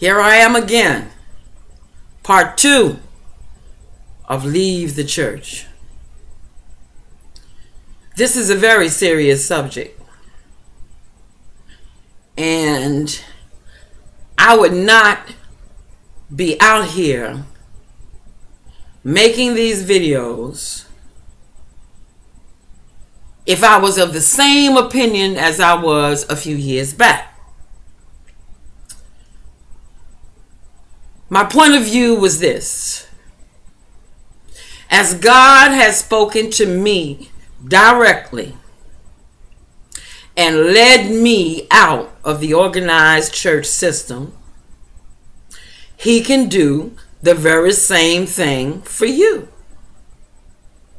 Here I am again. Part 2 of Leave the Church. This is a very serious subject. And I would not be out here making these videos if I was of the same opinion as I was a few years back. My point of view was this: as God has spoken to me directly and led me out of the organized church system, He can do the very same thing for you.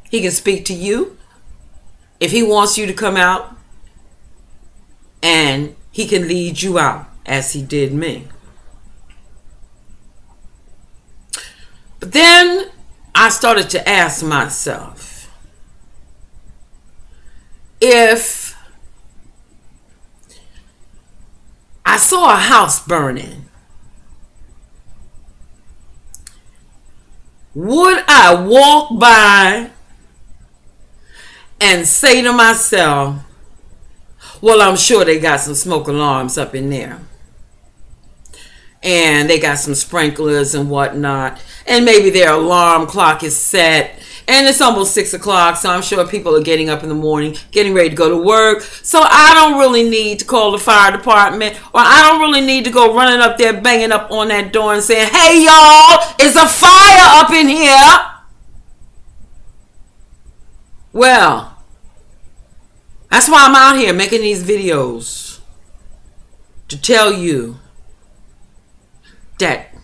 He can speak to you if He wants you to come out, and He can lead you out as He did me. But then I started to ask myself, if I saw a house burning, would I walk by and say to myself, well, I'm sure they got some smoke alarms up in there, and they got some sprinklers and whatnot, and maybe their alarm clock is set, and it's almost 6 o'clock, so I'm sure people are getting up in the morning, getting ready to go to work, so I don't really need to call the fire department, or I don't really need to go running up there, banging up on that door and saying, hey y'all, it's a fire up in here. Well, that's why I'm out here making these videos, to tell you that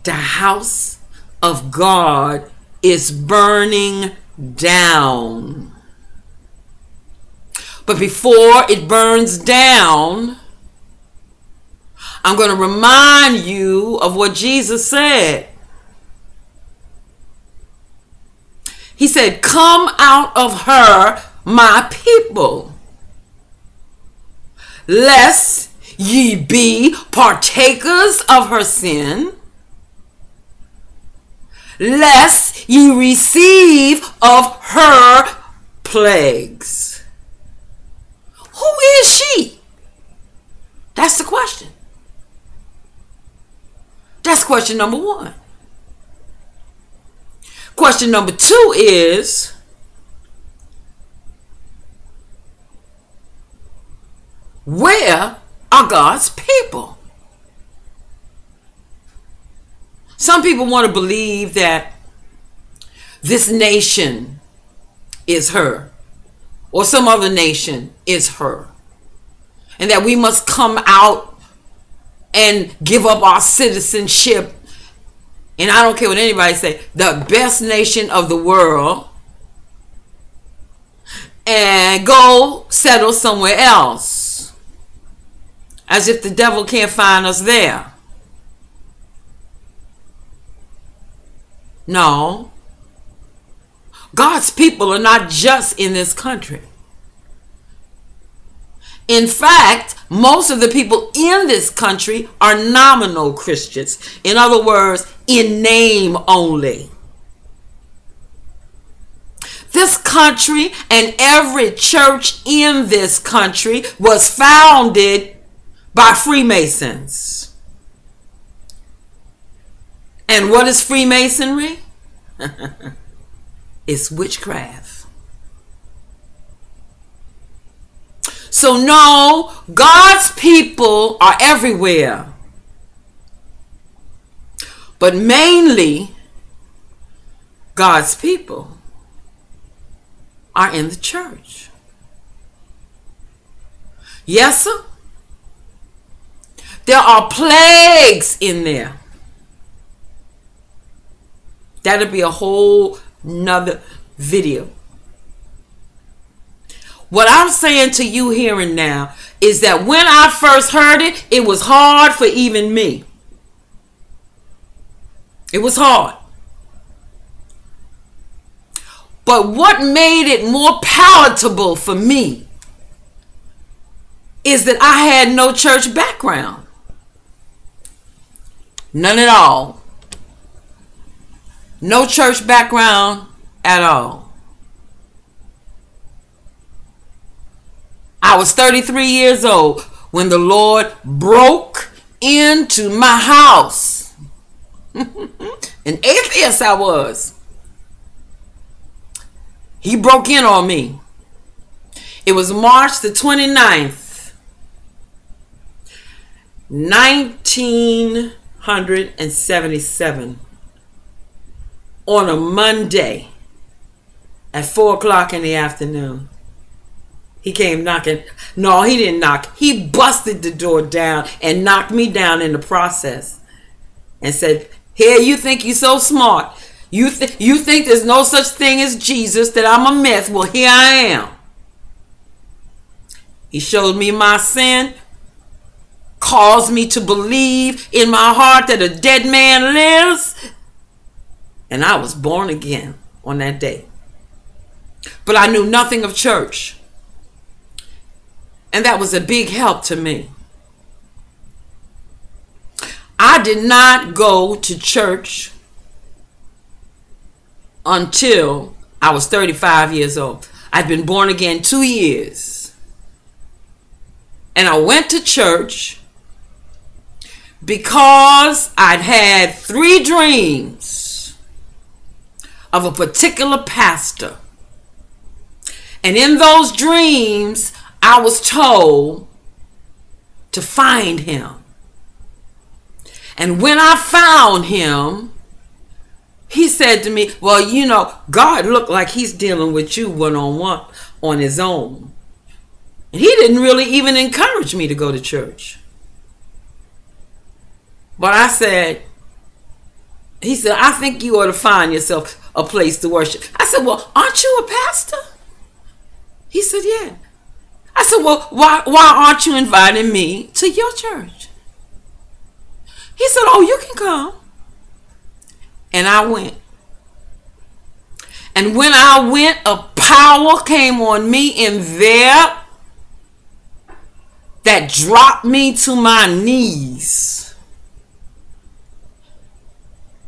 the house of God is burning down. But before it burns down, I'm going to remind you of what Jesus said. He said, come out of her, my people, lest ye be partakers of her sin, lest ye receive of her plagues. Who is she? That's the question. That's question number 1. Question number 2 is, where are God's people? Some people want to believe that this nation is her, or some other nation is her, and that we must come out and give up our citizenship, and I don't care what anybody say, the best nation of the world, and go settle somewhere else, as if the devil can't find us there. No. God's people are not just in this country. In fact, most of the people in this country are nominal Christians. In other words, in name only. This country and every church in this country was founded by Freemasons. And what is Freemasonry? It's witchcraft. So no, God's people are everywhere. But mainly, God's people are in the church. Yes, sir. There are plagues in there. That'll be a whole nother video. What I'm saying to you here and now is that when I first heard it, it was hard for even me. It was hard. But what made it more palatable for me is that I had no church background. None at all. No church background at all. I was 33 years old when the Lord broke into my house. An atheist I was. He broke in on me. It was March the 29th, 1977, on a Monday at 4 o'clock in the afternoon. He came knocking. No, he didn't knock. He busted the door down and knocked me down in the process and said, "Here, you think you're so smart. You think there's no such thing as Jesus, that I'm a myth. Well, here I am." He showed me my sin, caused me to believe in my heart that a dead man lives, and I was born again on that day. But I knew nothing of church, and that was a big help to me. I did not go to church until I was 35 years old. I'd been born again 2 years. And I went to church because I'd had 3 dreams of a particular pastor. And in those dreams, I was told to find him. And when I found him, he said to me, "Well, you know, God looked like he's dealing with you one-on-one on his own." And he didn't really even encourage me to go to church. But he said, "I think you ought to find yourself a place to worship." I said, "Well, aren't you a pastor?" He said, "Yeah." I said, "Well, why aren't you inviting me to your church?" He said, "Oh, you can come." And I went. And when I went, a power came on me in there that dropped me to my knees.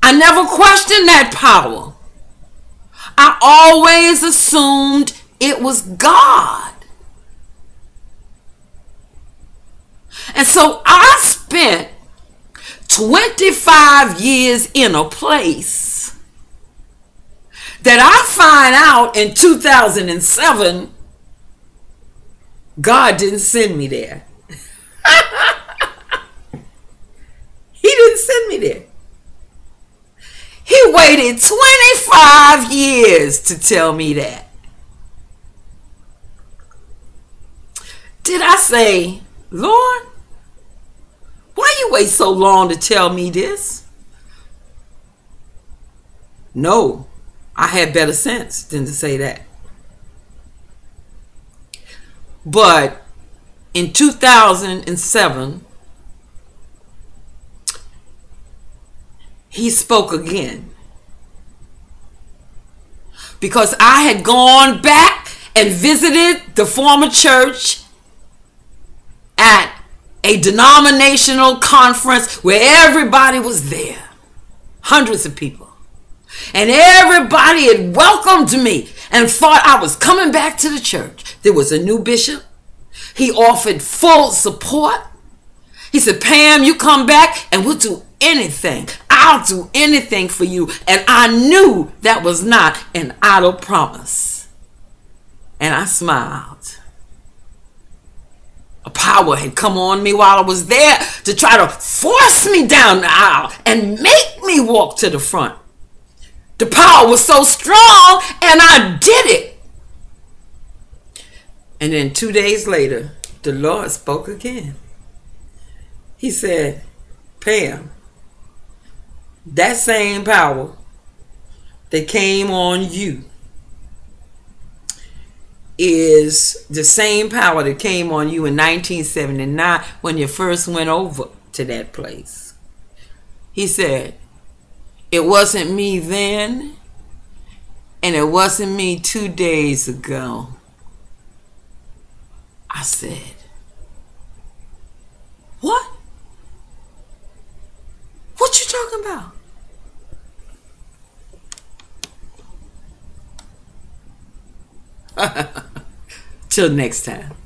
I never questioned that power. I always assumed it was God. And so I spent 25 years in a place that I find out in 2007 God didn't send me there. He didn't send me there. He waited 25 years to tell me that. Did I say, "Lord, why you wait so long to tell me this?" No, I had better sense than to say that. But in 2007, he spoke again. Because I had gone back and visited the former church at a denominational conference where everybody was there. Hundreds of people. And everybody had welcomed me and thought I was coming back to the church. There was a new bishop. He offered full support. He said, "Pam, you come back and we'll do anything. I'll do anything for you." And I knew that was not an idle promise. And I smiled. A power had come on me while I was there to try to force me down the aisle and make me walk to the front. The power was so strong, and I did it. And then 2 days later, the Lord spoke again. He said, "Pam, that same power that came on you is the same power that came on you in 1979 when you first went over to that place." He said, "It wasn't me then, and it wasn't me 2 days ago." I said, "What? What you talking about? Till next time.